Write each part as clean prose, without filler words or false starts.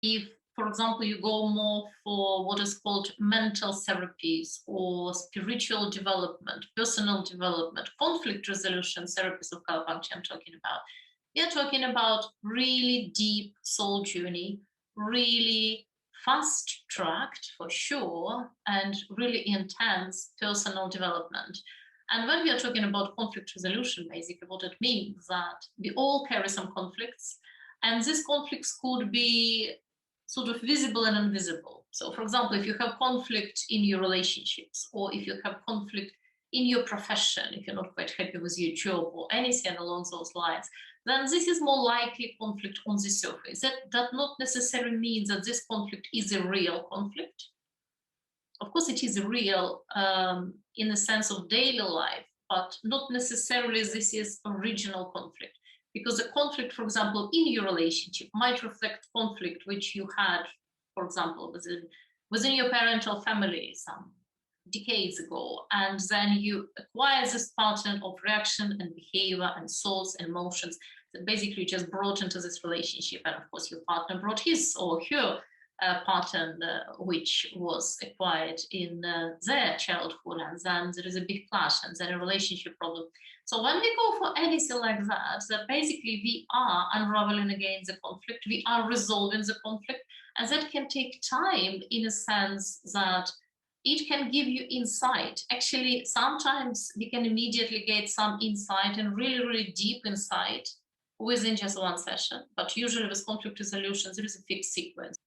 If, for example, you go more for what is called mental therapies or spiritual development, personal development, conflict resolution therapies of Colourpuncture I'm talking about, we are talking about really deep soul journey, really fast tracked for sure, and really intense personal development. And when we are talking about conflict resolution, basically what it means that we all carry some conflicts, and these conflicts could be sort of visible and invisible. So, for example, if you have conflict in your relationships, or if you have conflict in your profession, if you're not quite happy with your job or anything along those lines, then this is more likely conflict on the surface. That does not necessarily mean that this conflict is a real conflict. Of course, it is real in the sense of daily life, but not necessarily this is original conflict. Because the conflict, for example, in your relationship might reflect conflict which you had, for example, within your parental family some decades ago, and then you acquire this pattern of reaction and behavior and thoughts and emotions that basically just brought into this relationship. And of course, your partner brought his or her pattern which was acquired in their childhood, and then there is a big clash and then a relationship problem. So when we go for anything like that basically we are unraveling again the conflict, we are resolving the conflict, and that can take time in a sense that it can give you insight. Actually, sometimes we can immediately get some insight and really, really deep insight within just one session, but usually with conflict resolution, there is a fixed sequence.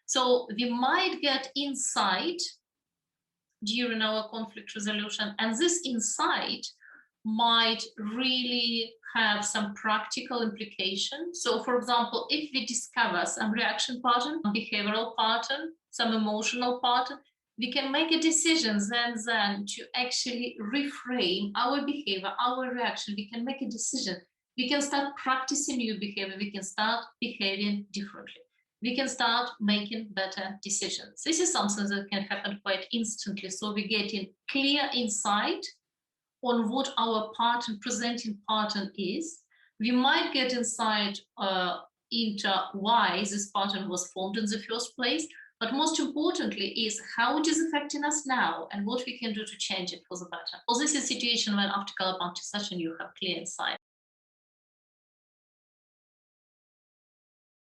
So we might get insight during our conflict resolution, and this insight might really have some practical implication. So, for example, if we discover some reaction pattern, behavioral pattern, some emotional pattern, we can make a decision then to actually reframe our behavior, our reaction. We can make a decision. We can start practicing new behavior. We can start behaving differently. We can start making better decisions. This is something that can happen quite instantly. So we get in clear insight on what our pattern, presenting pattern is. We might get insight into why this pattern was formed in the first place, but most importantly is how it is affecting us now and what we can do to change it for the better. Well, this is a situation when after Colourpuncture session you have clear insight.